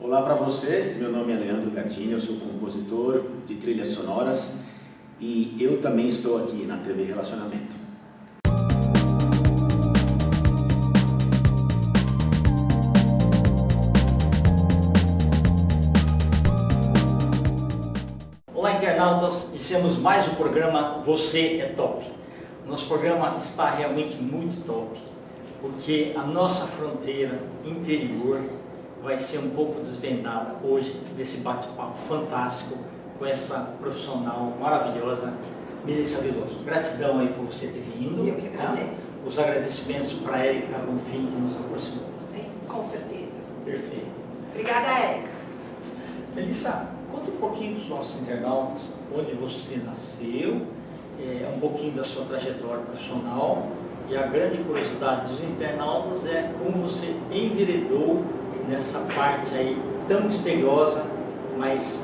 Olá para você, meu nome é Leandro Gardini, eu sou compositor de trilhas sonoras e eu também estou aqui na TV Relacionamento. Olá, internautas, iniciamos mais um programa Você é Top. O nosso programa está realmente muito top, porque a nossa fronteira interior vai ser um pouco desvendada hoje nesse bate-papo fantástico com essa profissional maravilhosa, Melissa Veloso. Gratidão aí por você ter vindo. Eu que agradeço. Os agradecimentos para a Érica Bonfim, que nos aproximou. Com certeza. Perfeito. Obrigada, Érica. Melissa, conta um pouquinho dos nossos internautas, onde você nasceu, um pouquinho da sua trajetória profissional, e a grande curiosidade dos internautas é como você enveredou nessa parte aí tão misteriosa, mas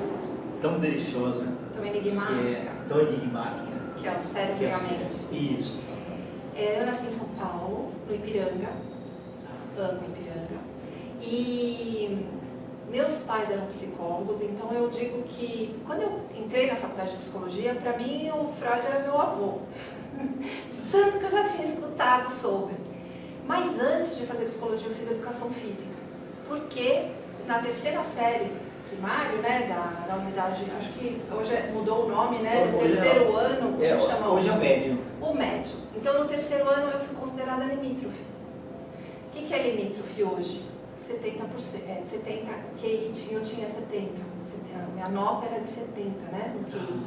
tão deliciosa, Tão enigmática. Que é o cérebro e a mente. Isso. Eu nasci em São Paulo, no Ipiranga. Amo Ipiranga. E meus pais eram psicólogos, então eu digo que quando eu entrei na faculdade de psicologia, para mim o Freud era meu avô. De tanto que eu já tinha escutado sobre. Mas antes de fazer psicologia, eu fiz educação física. Porque na terceira série primário, né, da unidade, acho que hoje mudou o nome, né, no terceiro ano, como chama hoje é o médio. O médio. Então no terceiro ano eu fui considerada limítrofe. O que é limítrofe hoje? 70%, 70 QI, eu tinha 70, minha nota era de 70, né, no QI.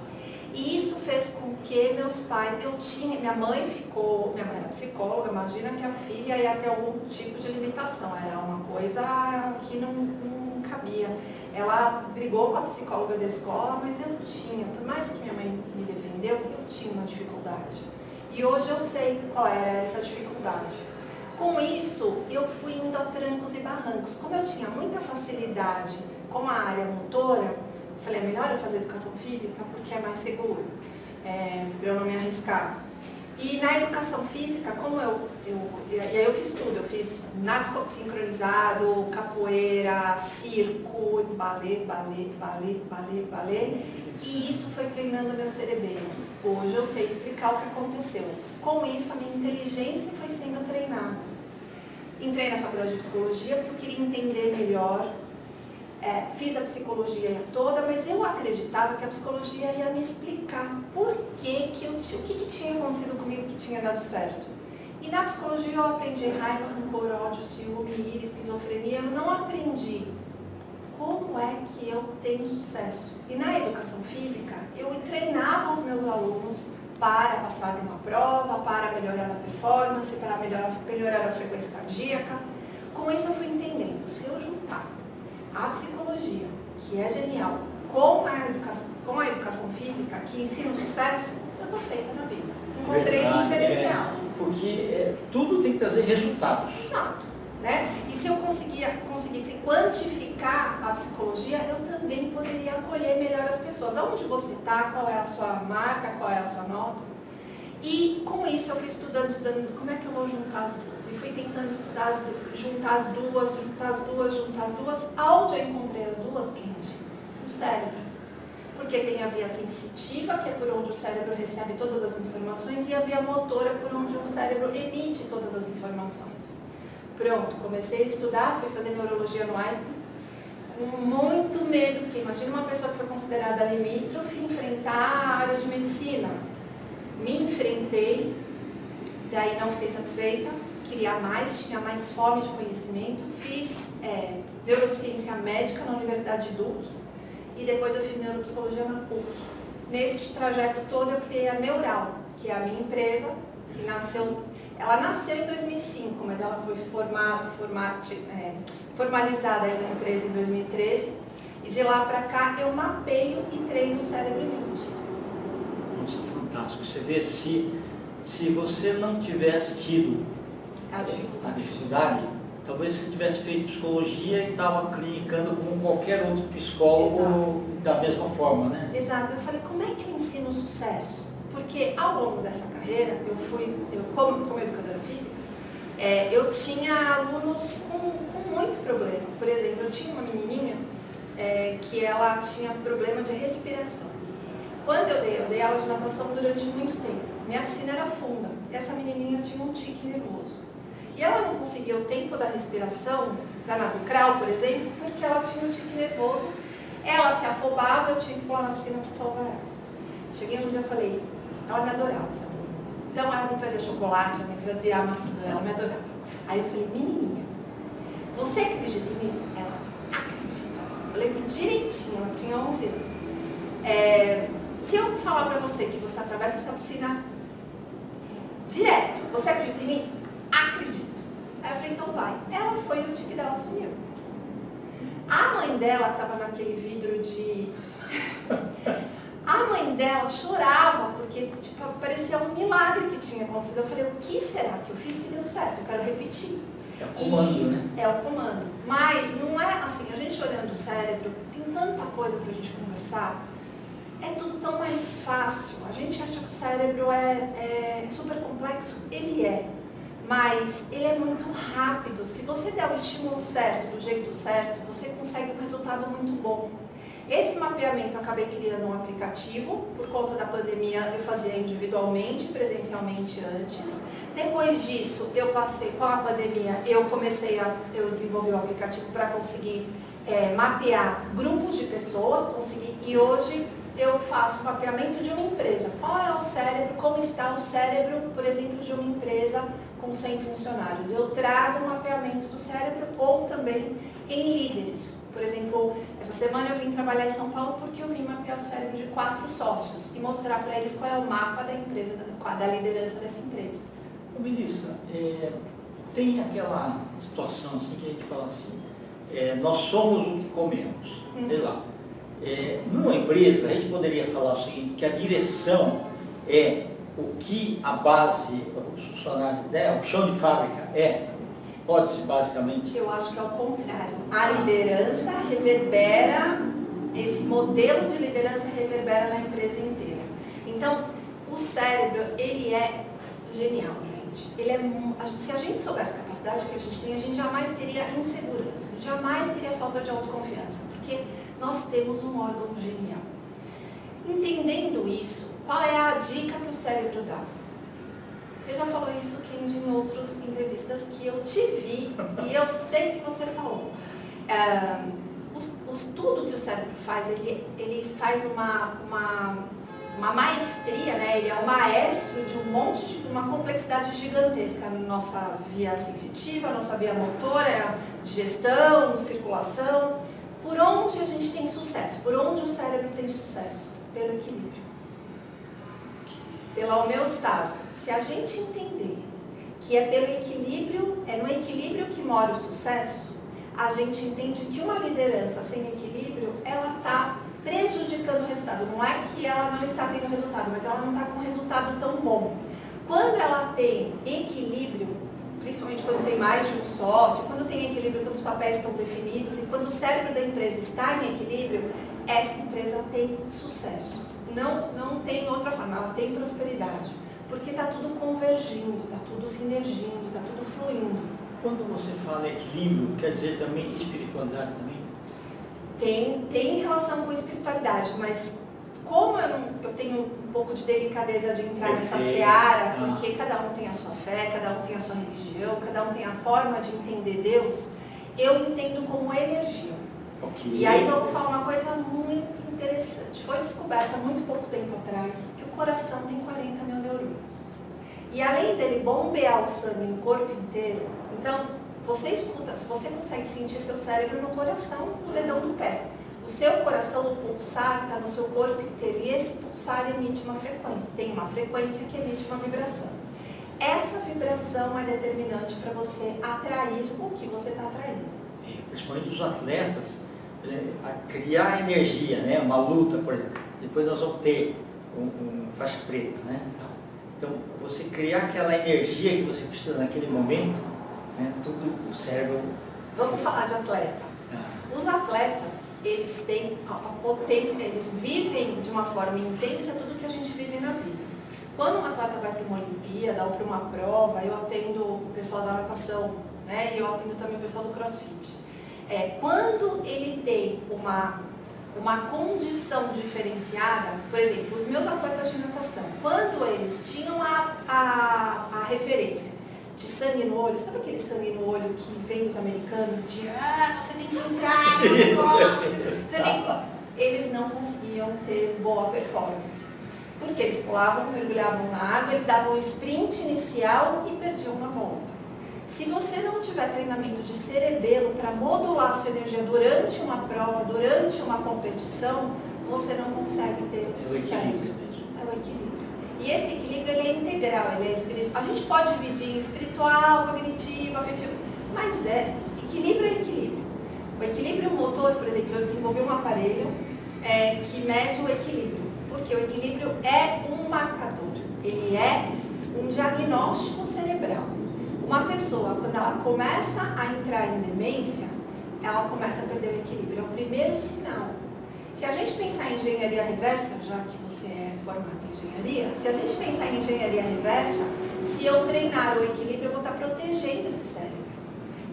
E isso fez com que meus pais, minha mãe era psicóloga, imagina que a filha ia ter algum tipo de limitação, era uma coisa que não cabia. Ela brigou com a psicóloga da escola, mas eu tinha, por mais que minha mãe me defendeu, eu tinha uma dificuldade. E hoje eu sei qual era essa dificuldade. Com isso, eu fui indo a trancos e barrancos. Como eu tinha muita facilidade com a área motora, falei, é melhor eu fazer educação física porque é mais seguro, para eu não me arriscar. E na educação física, como e aí eu fiz tudo, eu fiz nado sincronizado, capoeira, circo, balé, e isso foi treinando meu cerebelo. Hoje eu sei explicar o que aconteceu. Com isso, a minha inteligência foi sendo treinada. Entrei na faculdade de psicologia porque eu queria entender melhor. Fiz a psicologia toda, mas eu acreditava que a psicologia ia me explicar o que tinha acontecido comigo que tinha dado certo. E na psicologia eu aprendi raiva, rancor, ódio, ciúme, ira, esquizofrenia. Eu não aprendi como é que eu tenho sucesso. E na educação física, eu treinava os meus alunos para passar numa prova, para melhorar a performance, para melhorar a frequência cardíaca. Com isso eu fui entendendo, se eu juntar a psicologia, que é genial, com a educação física, que ensina o sucesso, eu estou feita na vida. Encontrei um diferencial. Porque tudo tem que trazer resultados. Exato. Né? E se eu conseguisse quantificar a psicologia, eu também poderia acolher melhor as pessoas. Aonde você está, qual é a sua marca, qual é a sua nota. E com isso eu fui estudando como é que eu vou juntar as duas. E fui tentando estudar, juntar as duas. Aonde eu encontrei as duas, Kendi? No cérebro. Porque tem a via sensitiva, que é por onde o cérebro recebe todas as informações, e a via motora, por onde o cérebro emite todas as informações. Pronto, comecei a estudar, fui fazer neurologia no Einstein, com muito medo, porque imagina uma pessoa que foi considerada limítrofe enfrentar a área de medicina. Me enfrentei, daí não fiquei satisfeita, queria mais, tinha mais fome de conhecimento, fiz neurociência médica na Universidade de Duke e depois eu fiz neuropsicologia na PUC. Nesse trajeto todo eu criei a Neural, que é a minha empresa, que ela nasceu em 2005, mas ela foi formalizada na empresa em 2013 e de lá para cá eu mapeio e treino o cérebro e mente. Nossa, fantástico. Você vê, se você não tivesse tido a dificuldade, talvez você tivesse feito psicologia e estava clinicando como qualquer outro psicólogo. Exato. Da mesma forma, né? Exato. Eu falei, como é que eu ensino o sucesso? Porque ao longo dessa carreira, como educadora física, eu tinha alunos com muito problema. Por exemplo, eu tinha uma menininha que ela tinha problema de respiração. Quando eu dei aula de natação durante muito tempo. Minha piscina era funda. Essa menininha tinha um tique nervoso. E ela não conseguia o tempo da respiração, da nado crawl, por exemplo, porque ela tinha um tique nervoso. Ela se afobava, eu tinha que pular na piscina para salvar ela. Cheguei um dia e falei, ela me adorava, essa menina. Então ela me trazia chocolate, ela me trazia maçã, ela me adorava. Aí eu falei, menininha, você acredita em mim? Ela acredita. Eu lembro direitinho, ela tinha 11 anos. Se eu falar pra você que você atravessa essa piscina direto, você acredita em mim? Acredito. Aí eu falei, então vai. Ela foi e o tique dela sumiu. A mãe dela, que estava naquele vidro de... A mãe dela chorava, porque tipo, parecia um milagre que tinha acontecido. Eu falei, o que será que eu fiz que deu certo? Eu quero repetir. É o comando, isso, né? é o comando. Mas não é assim, a gente olhando o cérebro, tem tanta coisa pra gente conversar, é tudo tão mais fácil. A gente acha que o cérebro é super complexo, ele é. Mas ele é muito rápido. Se você der o estímulo certo, do jeito certo, você consegue um resultado muito bom. Esse mapeamento eu acabei criando um aplicativo. Por conta da pandemia eu fazia individualmente, presencialmente antes. Depois disso, eu passei com a pandemia, eu desenvolvi o aplicativo para conseguir mapear grupos de pessoas, e hoje eu faço mapeamento de uma empresa. Qual é o cérebro, como está o cérebro, por exemplo, de uma empresa com 100 funcionários. Eu trago um mapeamento do cérebro ou também em líderes. Por exemplo, essa semana eu vim trabalhar em São Paulo porque eu vim mapear o cérebro de 4 sócios e mostrar para eles qual é o mapa da empresa, da liderança dessa empresa. Ô, Melissa, tem aquela situação assim que a gente fala assim, nós somos o que comemos, sei lá. Numa empresa, a gente poderia falar o seguinte, que a direção é o que a base, os funcionários, o chão de fábrica pode-se basicamente... Eu acho que é o contrário. A liderança reverbera, esse modelo de liderança reverbera na empresa inteira. Então, o cérebro, ele é genial, gente. Se a gente soubesse a capacidade que a gente jamais teria insegurança, jamais teria falta de autoconfiança, porque nós temos um órgão genial. Entendendo isso, qual é a dica que o cérebro dá? Você já falou isso, Kendi, em outras entrevistas que eu te vi e eu sei que você falou. O estudo que o cérebro faz, ele faz uma maestria, né? Ele é o maestro de uma complexidade gigantesca na nossa via sensitiva, nossa via motora, gestão, circulação. Por onde a gente tem sucesso? Por onde o cérebro tem sucesso? Pelo equilíbrio. Pela homeostase. Se a gente entender que é pelo equilíbrio, é no equilíbrio que mora o sucesso, a gente entende que uma liderança sem equilíbrio, ela está prejudicando o resultado. Não é que ela não está tendo resultado, mas ela não está com um resultado tão bom. Quando ela tem equilíbrio, principalmente quando tem mais de um sócio, quando tem equilíbrio, quando os papéis estão definidos e quando o cérebro da empresa está em equilíbrio, essa empresa tem sucesso. Não tem outra forma, ela tem prosperidade. Porque está tudo convergindo, está tudo sinergindo, está tudo fluindo. Quando você fala equilíbrio, quer dizer também espiritualidade também? Tem relação com espiritualidade, mas como eu tenho um pouco de delicadeza de entrar nessa seara, porque cada um tem a sua fé, cada um tem a sua religião, cada um tem a forma de entender Deus, eu entendo como energia. Okay. E aí eu vou falar uma coisa muito interessante. Foi descoberto há muito pouco tempo atrás que o coração tem 40 mil neurônios. E além dele bombear o sangue no corpo inteiro, então você escuta, se você consegue sentir seu cérebro no coração, no dedão do pé. O seu coração, o pulsar, está no seu corpo inteiro. E esse pulsar emite uma frequência. Tem uma frequência que emite uma vibração. Essa vibração é determinante para você atrair o que você está atraindo. Principalmente os atletas, a criar energia, né? Uma luta, por exemplo. Depois nós vamos ter uma faixa preta, né? Então, você criar aquela energia que você precisa naquele momento, né? Tudo o cérebro... Vamos falar de atleta. Os atletas, eles têm a potência, eles vivem de uma forma intensa tudo que a gente vive na vida. Quando um atleta vai para uma Olimpíada ou para uma prova, eu atendo o pessoal da natação, né? E eu atendo também o pessoal do CrossFit. Quando ele tem uma condição diferenciada, por exemplo, os meus atletas de natação, quando eles tinham a referência de sangue no olho, sabe aquele sangue no olho que vem dos americanos de você tem que entrar no negócio, eles não conseguiam ter boa performance. Porque eles pulavam, mergulhavam na água, eles davam o sprint inicial e perdiam uma volta. Se você não tiver treinamento de cerebelo para modular a sua energia durante uma prova, durante uma competição, você não consegue ter sucesso. É o equilíbrio. E esse equilíbrio ele é integral, ele é espiritual. A gente pode dividir em espiritual, cognitivo, afetivo, mas equilíbrio é equilíbrio. O equilíbrio motor, por exemplo, eu desenvolvi um aparelho que mede o equilíbrio, porque o equilíbrio é um marcador, ele é um diagnóstico cerebral. Uma pessoa, quando ela começa a entrar em demência, ela começa a perder o equilíbrio, é o primeiro sinal. Se a gente pensar em engenharia reversa, já que você é formado em engenharia, se a gente pensar em engenharia reversa, se eu treinar o equilíbrio, eu vou estar protegendo esse cérebro.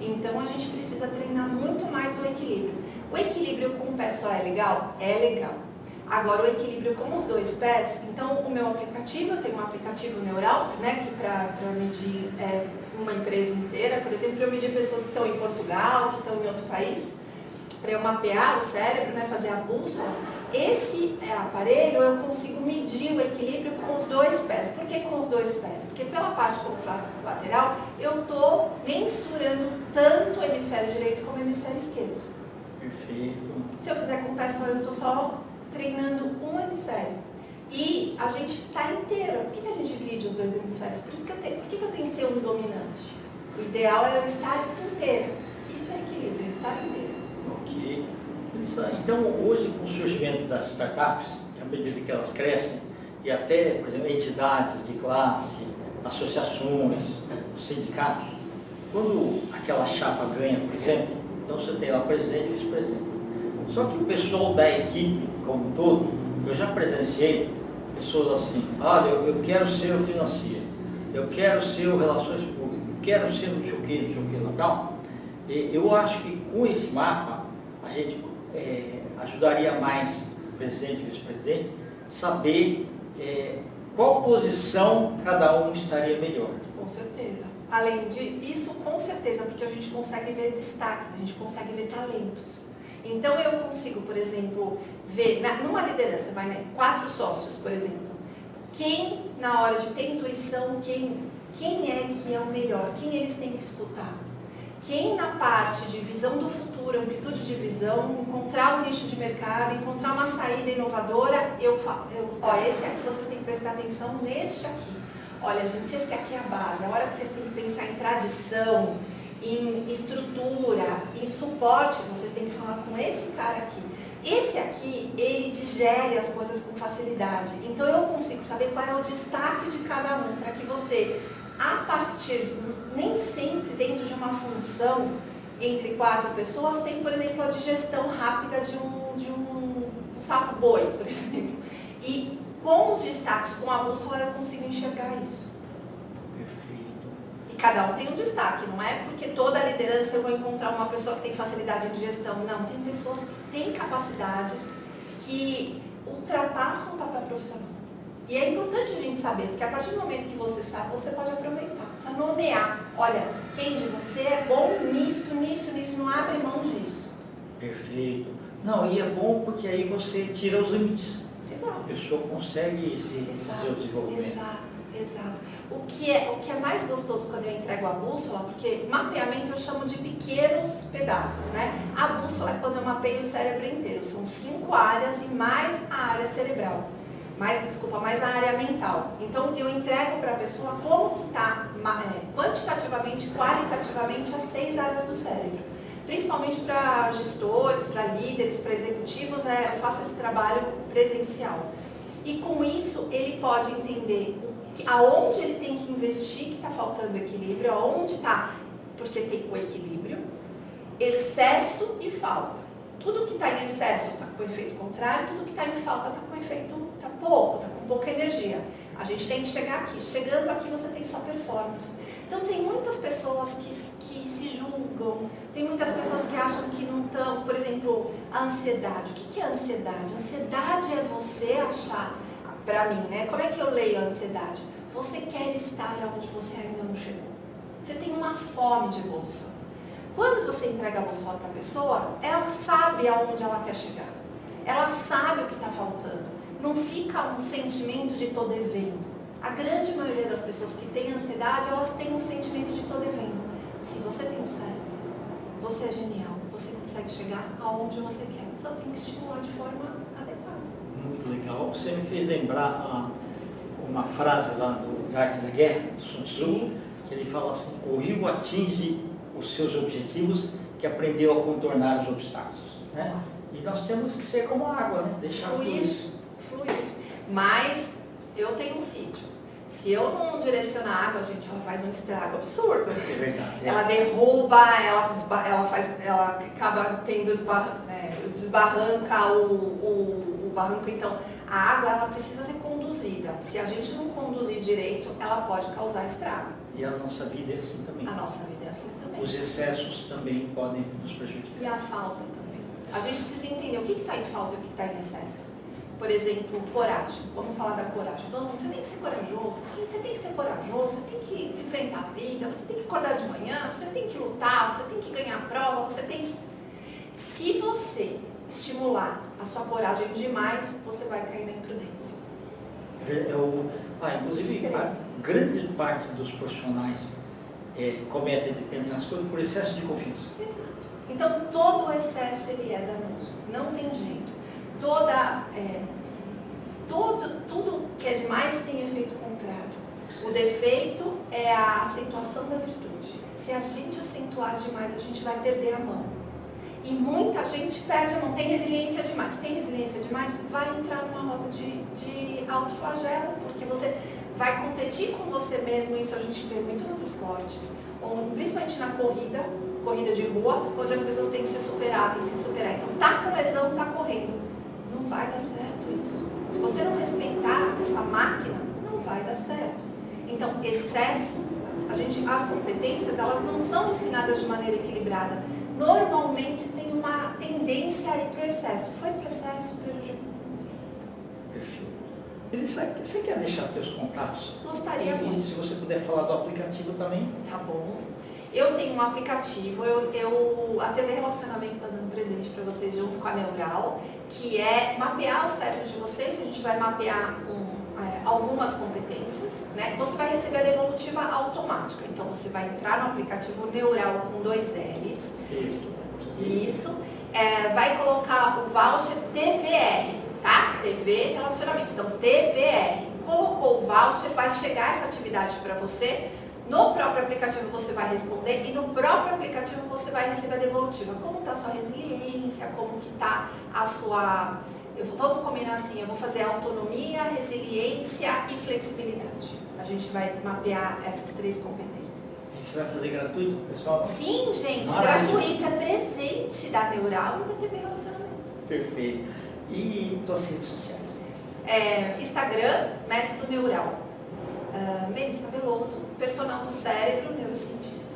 Então a gente precisa treinar muito mais o equilíbrio. O equilíbrio com o pé só é legal? É legal. Agora o equilíbrio com os dois pés, então o meu aplicativo, eu tenho um aplicativo neural, né, que para medir uma empresa inteira, por exemplo, eu medir pessoas que estão em Portugal, que estão em outro país, para eu mapear o cérebro, né, fazer a bússola. Esse aparelho eu consigo medir o equilíbrio com os dois pés. Por que com os dois pés? Porque pela parte lateral eu estou mensurando tanto o hemisfério direito como o hemisfério esquerdo. Perfeito. Se eu fizer com o pé só, eu estou só treinando um hemisfério. E a gente está inteira. Por que a gente divide os dois hemisférios? Por que eu tenho que ter um dominante? O ideal é eu estar inteira. Isso é equilíbrio, estar inteira. Ok. Então, hoje, com o surgimento das startups, à medida que elas crescem, e até, por exemplo, entidades de classe, associações, sindicatos, quando aquela chapa ganha, por exemplo, então você tem lá presidente e vice-presidente. Só que o pessoal da equipe, como um todo, eu já presenciei pessoas assim, olha, eu quero ser o financeiro, eu quero ser o relações públicas, eu quero ser não sei o que, lá, tal. Eu acho que com esse mapa, a gente ajudaria mais o presidente e vice-presidente saber qual posição cada um estaria melhor. Com certeza. Além disso, com certeza, porque a gente consegue ver destaques, a gente consegue ver talentos. Então eu consigo, por exemplo, ver, numa liderança, 4 sócios, por exemplo, quem na hora de ter intuição, quem é que é o melhor, quem eles têm que escutar. Quem na parte de visão do futuro, amplitude de visão, encontrar um nicho de mercado, encontrar uma saída inovadora, eu falo, esse aqui vocês têm que prestar atenção neste aqui. Olha, gente, esse aqui é a base. A hora que vocês têm que pensar em tradição, em estrutura, em suporte, vocês têm que falar com esse cara aqui. Esse aqui, ele digere as coisas com facilidade. Então eu consigo saber qual é o destaque de cada um, para que você, a partir, nem sempre dentro de uma função entre 4 pessoas, tem, por exemplo, a digestão rápida de um saco boi, por exemplo. E com os destaques, com a bússola, eu consigo enxergar isso. Perfeito. E cada um tem um destaque, não é porque toda a liderança eu vou encontrar uma pessoa que tem facilidade em gestão. Não, tem pessoas que têm capacidades que ultrapassam o papel profissional. E é importante a gente saber, porque a partir do momento que você sabe, você pode aproveitar. Precisa nomear. Olha, Kendi, você é bom nisso, não abre mão disso. Perfeito. Não, e é bom porque aí você tira os limites. Exato. A pessoa consegue fazer o desenvolvimento. Exato. O que é mais gostoso quando eu entrego a bússola, porque mapeamento eu chamo de pequenos pedaços, né? A bússola é quando eu mapeio o cérebro inteiro. São 5 áreas e mais a área cerebral. Mais a área mental. Então eu entrego para a pessoa como que está quantitativamente, qualitativamente as 6 áreas do cérebro. Principalmente para gestores, para líderes, para executivos, eu faço esse trabalho presencial. E com isso ele pode entender aonde ele tem que investir, que está faltando equilíbrio, aonde está, porque tem o equilíbrio, excesso e falta. Tudo que está em excesso está com efeito contrário, tudo que está em falta está com efeito, está com pouca energia. A gente tem que chegar aqui. Chegando aqui você tem sua performance. Então tem muitas pessoas que que se julgam, tem muitas pessoas que acham que não estão, por exemplo, a ansiedade. O que é a ansiedade? A ansiedade é você achar, para mim, né? Como é que eu leio a ansiedade? Você quer estar onde você ainda não chegou. Você tem uma fome de evolução. Quando você entrega a bússola para a pessoa, ela sabe aonde ela quer chegar. Ela sabe o que está faltando. Não fica um sentimento de estou devendo. A grande maioria das pessoas que têm ansiedade, elas têm um sentimento de estou devendo. Se você tem um cérebro, você é genial, você consegue chegar aonde você quer. Só tem que estimular de forma adequada. Muito legal. Você me fez lembrar uma frase lá do Arte da Guerra, do Sun Tzu, que ele fala assim: o rio atinge os seus objetivos que aprendeu a contornar os obstáculos. Né? E nós temos que ser como a água, né? Deixar fluir. Mas eu tenho um sítio. Se eu não direcionar a água, gente, ela faz um estrago absurdo. É verdade. Ela derruba, ela acaba tendo desbarranca o barranco. Então, a água ela precisa ser conduzida. Se a gente não conduzir direito, ela pode causar estrago. E a nossa vida é assim também. A nossa vida é assim também. Os excessos também podem nos prejudicar. E a falta também. A gente precisa entender o que está em falta e o que está em excesso. Por exemplo, coragem. Vamos falar da coragem. Todo mundo, você tem que ser corajoso. Você tem que ser corajoso, você tem que enfrentar a vida, você tem que acordar de manhã, você tem que lutar, você tem que ganhar a prova, você tem que... Se você estimular a sua coragem demais, você vai cair na imprudência. Inclusive, a grande parte dos profissionais cometem determinadas coisas por excesso de confiança. Exato. Então, todo o excesso ele é danoso. Não tem jeito. Tudo que é demais tem efeito contrário. O defeito é a acentuação da virtude. Se a gente acentuar demais, a gente vai perder a mão. E muita gente perde a mão. Tem resiliência demais. Tem resiliência demais? Vai entrar numa roda de autoflagelo, porque você vai competir com você mesmo. Isso a gente vê muito nos esportes, principalmente na corrida de rua, onde as pessoas têm que se superar. Então, tá com lesão, tá correndo. Não vai dar certo isso. Se você não respeitar essa máquina, não vai dar certo. Então, excesso, as competências, elas não são ensinadas de maneira equilibrada. Normalmente tem uma tendência a ir para o excesso. Foi para o excesso, prejudicou. Perfeito. Você quer deixar teus contatos? Gostaria muito. E se você puder falar do aplicativo também? Tá bom. Eu tenho um aplicativo, a TV Relacionamento está dando presente para vocês junto com a Neural, que é mapear o cérebro de vocês. A gente vai mapear algumas competências, né? Você vai receber a devolutiva automática. Então você vai entrar no aplicativo Neural com 2 L's. Isso. Vai colocar o voucher TVR, tá? TV Relacionamento. Então TVR. Colocou o voucher, vai chegar essa atividade para você. No próprio aplicativo você vai responder e no próprio aplicativo você vai receber a devolutiva. Como está a sua resiliência, como que está a sua... Vamos combinar assim, eu vou fazer autonomia, resiliência e flexibilidade. A gente vai mapear essas 3 competências. E você vai fazer gratuito, pessoal? Sim, gente, gratuito. É presente da Neural e da TV Relacionamento. Perfeito. E suas redes sociais? Instagram, Método Neural. Melissa Veloso, personal do cérebro, neurocientista.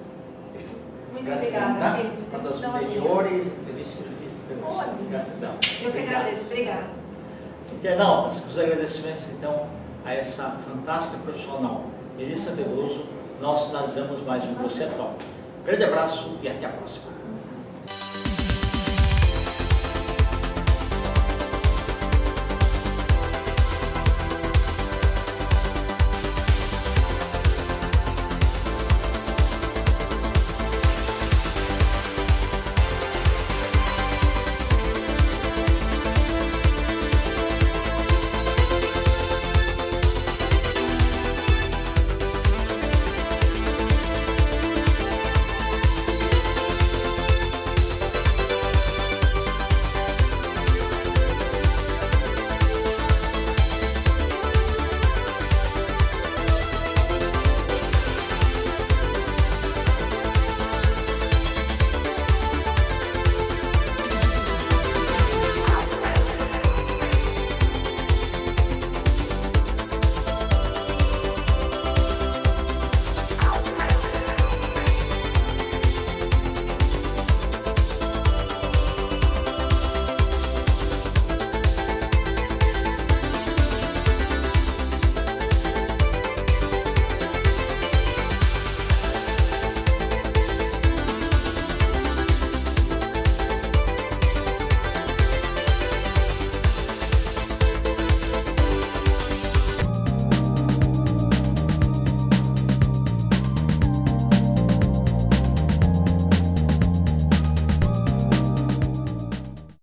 Muito obrigada, querido. Uma das melhores entrevistas que eu fiz. Olha, gratidão. Eu que agradeço, obrigada. Internautas, os agradecimentos então a essa fantástica profissional, Melissa Veloso, nós finalizamos mais um Você é Top. Grande abraço e até a próxima.